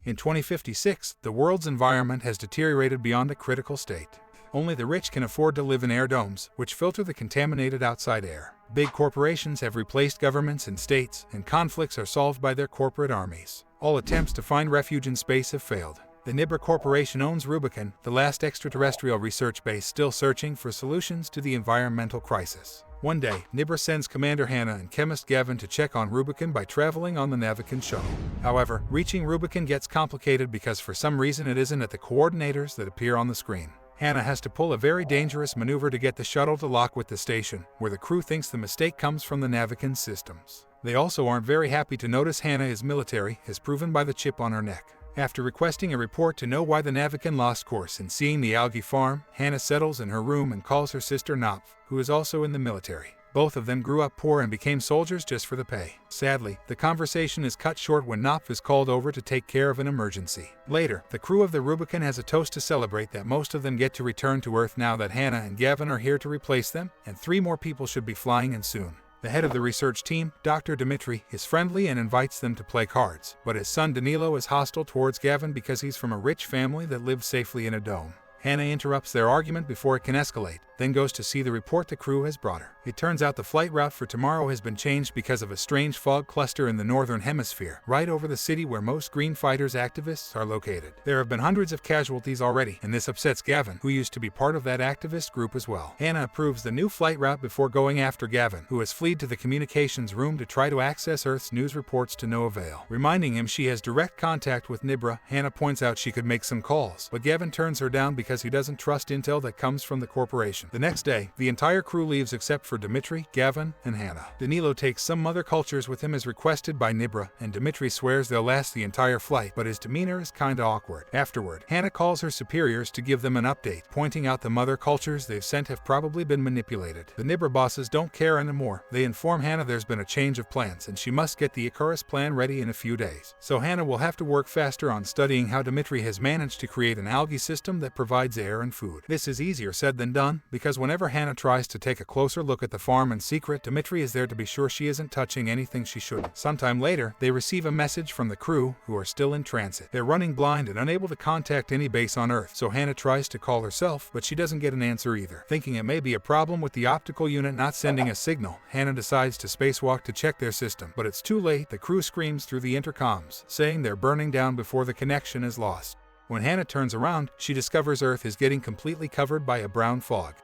In 2056, the world's environment has deteriorated beyond a critical state. Only the rich can afford to live in air domes, which filter the contaminated outside air. Big corporations have replaced governments and states, and conflicts are solved by their corporate armies. All attempts to find refuge in space have failed. The Nibra Corporation owns Rubikon, the last extraterrestrial research base still searching for solutions to the environmental crisis. One day, Nibra sends Commander Hannah and chemist Gavin to check on Rubikon by traveling on the Navican shuttle. However, reaching Rubikon gets complicated because for some reason it isn't at the coordinators that appear on the screen. Hannah has to pull a very dangerous maneuver to get the shuttle to lock with the station, where the crew thinks the mistake comes from the Navican systems. They also aren't very happy to notice Hannah is military, as proven by the chip on her neck. After requesting a report to know why the Navican lost course and seeing the algae farm, Hannah settles in her room and calls her sister Knopf, who is also in the military. Both of them grew up poor and became soldiers just for the pay. Sadly, the conversation is cut short when Knopf is called over to take care of an emergency. Later, the crew of the Rubikon has a toast to celebrate that most of them get to return to Earth now that Hannah and Gavin are here to replace them, and 3 more people should be flying in soon. The head of the research team, Dr. Dmitri, is friendly and invites them to play cards, but his son Danilo is hostile towards Gavin because he's from a rich family that lives safely in a dome. Hannah interrupts their argument before it can escalate, then goes to see the report the crew has brought her. It turns out the flight route for tomorrow has been changed because of a strange fog cluster in the northern hemisphere, right over the city where most Green Fighters activists are located. There have been hundreds of casualties already, and this upsets Gavin, who used to be part of that activist group as well. Hannah approves the new flight route before going after Gavin, who has fled to the communications room to try to access Earth's news reports to no avail. Reminding him she has direct contact with Nibra, Hannah points out she could make some calls, but Gavin turns her down because he doesn't trust intel that comes from the corporation. The next day, the entire crew leaves except for Dmitri, Gavin, and Hannah. Danilo takes some mother cultures with him as requested by Nibra, and Dmitri swears they'll last the entire flight, but his demeanor is kinda awkward. Afterward, Hannah calls her superiors to give them an update, pointing out the mother cultures they've sent have probably been manipulated. The Nibra bosses don't care anymore. They inform Hannah there's been a change of plans and she must get the Icarus plan ready in a few days. So Hannah will have to work faster on studying how Dmitri has managed to create an algae system that provides air and food. This is easier said than done, because whenever Hannah tries to take a closer look at the farm in secret, Dmitri is there to be sure she isn't touching anything she shouldn't. Sometime later, they receive a message from the crew, who are still in transit. They're running blind and unable to contact any base on Earth, so Hannah tries to call herself, but she doesn't get an answer either. Thinking it may be a problem with the optical unit not sending a signal, Hannah decides to spacewalk to check their system, but it's too late. The crew screams through the intercoms, saying they're burning down before the connection is lost. When Hannah turns around, she discovers Earth is getting completely covered by a brown fog.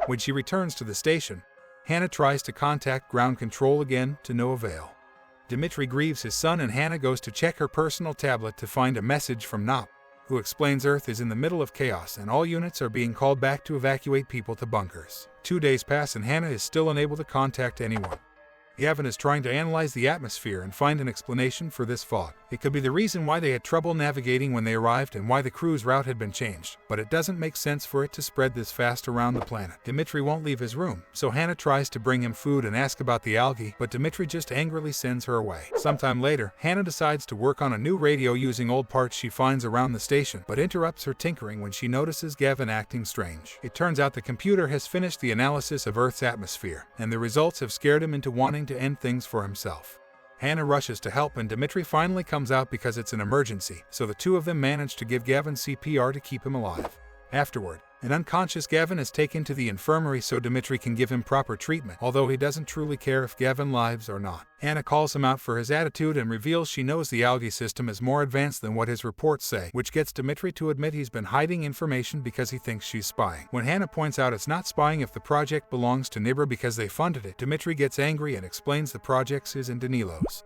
When she returns to the station, Hannah tries to contact ground control again, to no avail. Dmitri grieves his son and Hannah goes to check her personal tablet to find a message from Nop, who explains Earth is in the middle of chaos and all units are being called back to evacuate people to bunkers. 2 days pass and Hannah is still unable to contact anyone. Gavin is trying to analyze the atmosphere and find an explanation for this fog. It could be the reason why they had trouble navigating when they arrived and why the crew's route had been changed, but it doesn't make sense for it to spread this fast around the planet. Dmitri won't leave his room, so Hannah tries to bring him food and ask about the algae, but Dmitri just angrily sends her away. Sometime later, Hannah decides to work on a new radio using old parts she finds around the station, but interrupts her tinkering when she notices Gavin acting strange. It turns out the computer has finished the analysis of Earth's atmosphere, and the results have scared him into wanting to end things for himself. Hannah rushes to help and Dmitri finally comes out because it's an emergency, so the two of them manage to give Gavin CPR to keep him alive. Afterward, an unconscious Gavin is taken to the infirmary so Dmitri can give him proper treatment, although he doesn't truly care if Gavin lives or not. Hannah calls him out for his attitude and reveals she knows the algae system is more advanced than what his reports say, which gets Dmitri to admit he's been hiding information because he thinks she's spying. When Hannah points out it's not spying if the project belongs to Nibra because they funded it, Dmitri gets angry and explains the project's his and Danilo's.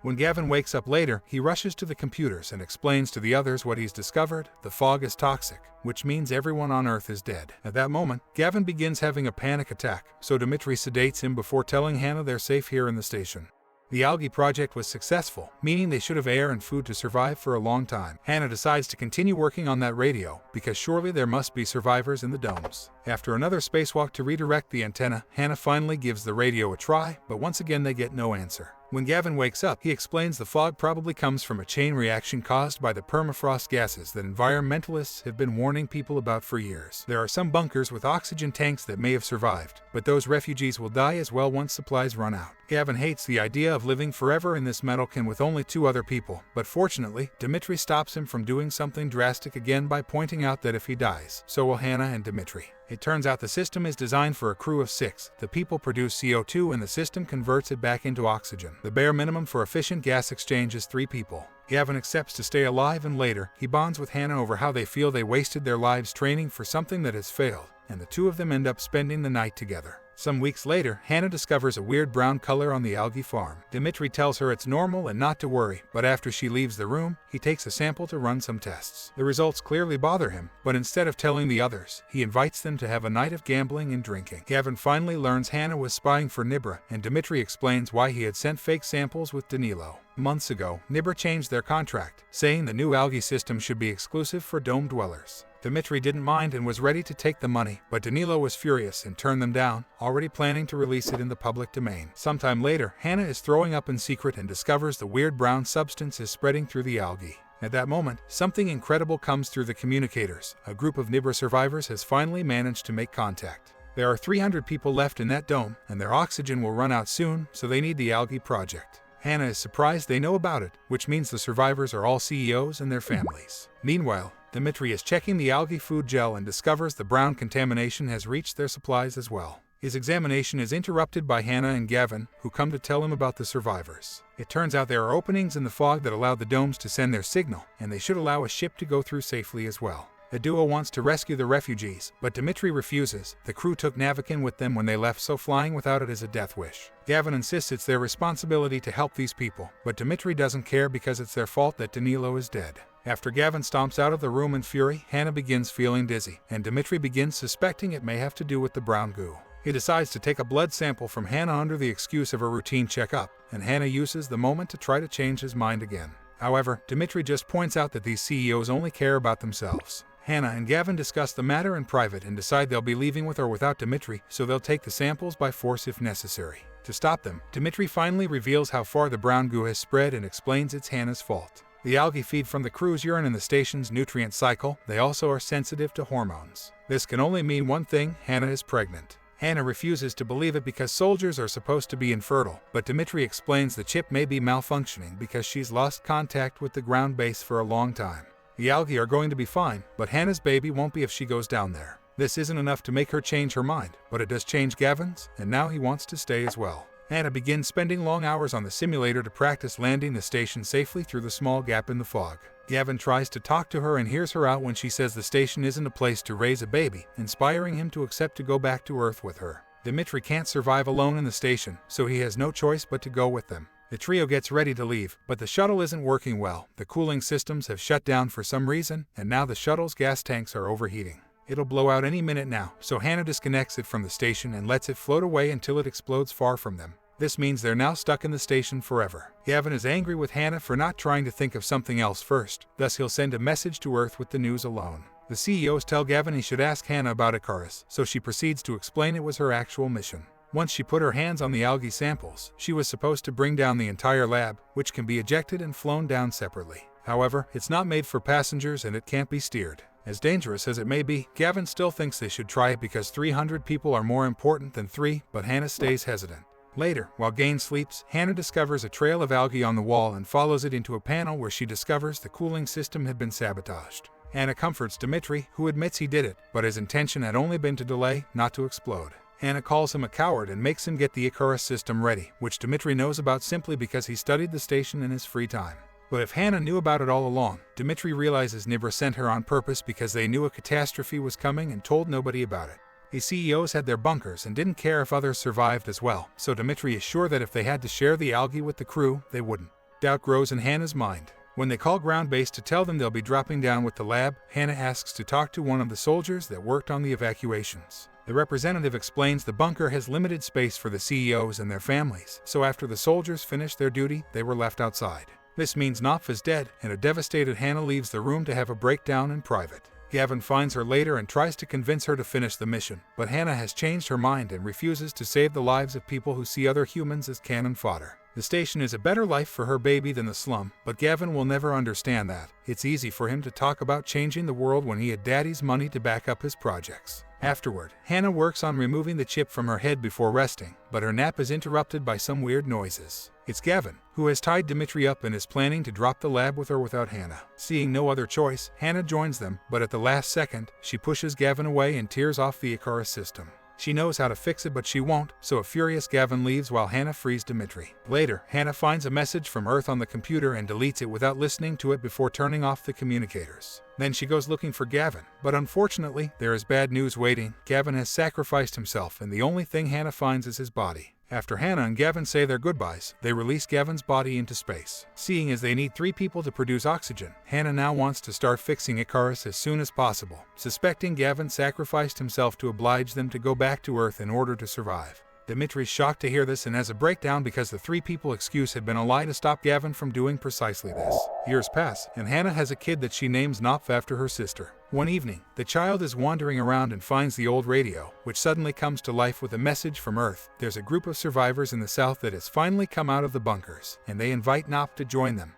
When Gavin wakes up later, he rushes to the computers and explains to the others what he's discovered. The fog is toxic, which means everyone on Earth is dead. At that moment, Gavin begins having a panic attack, so Dmitri sedates him before telling Hannah they're safe here in the station. The algae project was successful, meaning they should have air and food to survive for a long time. Hannah decides to continue working on that radio, because surely there must be survivors in the domes. After another spacewalk to redirect the antenna, Hannah finally gives the radio a try, but once again they get no answer. When Gavin wakes up, he explains the fog probably comes from a chain reaction caused by the permafrost gases that environmentalists have been warning people about for years. There are some bunkers with oxygen tanks that may have survived, but those refugees will die as well once supplies run out. Gavin hates the idea of living forever in this metal can with only 2 other people, but fortunately, Dmitry stops him from doing something drastic again by pointing out that if he dies, so will Hannah and Dmitry. It turns out the system is designed for a crew of 6. The people produce CO2 and the system converts it back into oxygen. The bare minimum for efficient gas exchange is 3 people. Gavin accepts to stay alive, and later, he bonds with Hannah over how they feel they wasted their lives training for something that has failed, and the 2 of them end up spending the night together. Some weeks later, Hannah discovers a weird brown color on the algae farm. Dmitry tells her it's normal and not to worry, but after she leaves the room, he takes a sample to run some tests. The results clearly bother him, but instead of telling the others, he invites them to have a night of gambling and drinking. Gavin finally learns Hannah was spying for Nibra, and Dmitry explains why he had sent fake samples with Danilo. Months ago, Nibra changed their contract, saying the new algae system should be exclusive for dome dwellers. Dmitry didn't mind and was ready to take the money, but Danilo was furious and turned them down, already planning to release it in the public domain. Sometime later, Hannah is throwing up in secret and discovers the weird brown substance is spreading through the algae. At that moment, something incredible comes through the communicators. A group of Nibra survivors has finally managed to make contact. There are 300 people left in that dome, and their oxygen will run out soon, so they need the algae project. Hannah is surprised they know about it, which means the survivors are all CEOs and their families. Meanwhile, Dmitry is checking the algae food gel and discovers the brown contamination has reached their supplies as well. His examination is interrupted by Hannah and Gavin, who come to tell him about the survivors. It turns out there are openings in the fog that allow the domes to send their signal, and they should allow a ship to go through safely as well. The duo wants to rescue the refugees, but Dmitry refuses. The crew took Navikin with them when they left, so flying without it is a death wish. Gavin insists it's their responsibility to help these people, but Dmitry doesn't care because it's their fault that Danilo is dead. After Gavin stomps out of the room in fury, Hannah begins feeling dizzy, and Dmitry begins suspecting it may have to do with the brown goo. He decides to take a blood sample from Hannah under the excuse of a routine checkup, and Hannah uses the moment to try to change his mind again. However, Dmitry just points out that these CEOs only care about themselves. Hannah and Gavin discuss the matter in private and decide they'll be leaving with or without Dmitry, so they'll take the samples by force if necessary. To stop them, Dmitry finally reveals how far the brown goo has spread and explains it's Hannah's fault. The algae feed from the crew's urine in the station's nutrient cycle. They also are sensitive to hormones. This can only mean one thing: Hannah is pregnant. Hannah refuses to believe it because soldiers are supposed to be infertile, but Dmitry explains the chip may be malfunctioning because she's lost contact with the ground base for a long time. The algae are going to be fine, but Hannah's baby won't be if she goes down there. This isn't enough to make her change her mind, but it does change Gavin's, and now he wants to stay as well. Hannah begins spending long hours on the simulator to practice landing the station safely through the small gap in the fog. Gavin tries to talk to her and hears her out when she says the station isn't a place to raise a baby, inspiring him to accept to go back to Earth with her. Dmitry can't survive alone in the station, so he has no choice but to go with them. The trio gets ready to leave, but the shuttle isn't working well. The cooling systems have shut down for some reason, and now the shuttle's gas tanks are overheating. It'll blow out any minute now, so Hannah disconnects it from the station and lets it float away until it explodes far from them. This means they're now stuck in the station forever. Gavin is angry with Hannah for not trying to think of something else first, thus he'll send a message to Earth with the news alone. The CEOs tell Gavin he should ask Hannah about Icarus, so she proceeds to explain it was her actual mission. Once she put her hands on the algae samples, she was supposed to bring down the entire lab, which can be ejected and flown down separately. However, it's not made for passengers and it can't be steered. As dangerous as it may be, Gavin still thinks they should try it because 300 people are more important than 3, but Hannah stays hesitant. Later, while Gain sleeps, Hannah discovers a trail of algae on the wall and follows it into a panel where she discovers the cooling system had been sabotaged. Hannah comforts Dmitry, who admits he did it, but his intention had only been to delay, not to explode. Hannah calls him a coward and makes him get the Icarus system ready, which Dmitry knows about simply because he studied the station in his free time. But if Hannah knew about it all along, Dmitry realizes Nibra sent her on purpose because they knew a catastrophe was coming and told nobody about it. The CEOs had their bunkers and didn't care if others survived as well, so Dmitry is sure that if they had to share the algae with the crew, they wouldn't. Doubt grows in Hannah's mind. When they call ground base to tell them they'll be dropping down with the lab, Hannah asks to talk to one of the soldiers that worked on the evacuations. The representative explains the bunker has limited space for the CEOs and their families, so after the soldiers finished their duty, they were left outside. This means Knopf is dead, and a devastated Hannah leaves the room to have a breakdown in private. Gavin finds her later and tries to convince her to finish the mission, but Hannah has changed her mind and refuses to save the lives of people who see other humans as cannon fodder. The station is a better life for her baby than the slum, but Gavin will never understand that. It's easy for him to talk about changing the world when he had daddy's money to back up his projects. Afterward, Hannah works on removing the chip from her head before resting, but her nap is interrupted by some weird noises. It's Gavin, who has tied Dimitri up and is planning to drop the lab with or without Hannah. Seeing no other choice, Hannah joins them, but at the last second, she pushes Gavin away and tears off the Icarus system. She knows how to fix it, but she won't, so a furious Gavin leaves while Hannah frees Dimitri. Later, Hannah finds a message from Earth on the computer and deletes it without listening to it before turning off the communicators. Then she goes looking for Gavin, but unfortunately, there is bad news waiting. Gavin has sacrificed himself, and the only thing Hannah finds is his body. After Hannah and Gavin say their goodbyes, they release Gavin's body into space. Seeing as they need 3 people to produce oxygen, Hannah now wants to start fixing Icarus as soon as possible, suspecting Gavin sacrificed himself to oblige them to go back to Earth in order to survive. Dimitri's shocked to hear this and has a breakdown because the 3 people excuse had been a lie to stop Gavin from doing precisely this. Years pass, and Hannah has a kid that she names Knopf after her sister. One evening, the child is wandering around and finds the old radio, which suddenly comes to life with a message from Earth. There's a group of survivors in the south that has finally come out of the bunkers, and they invite Knopf to join them.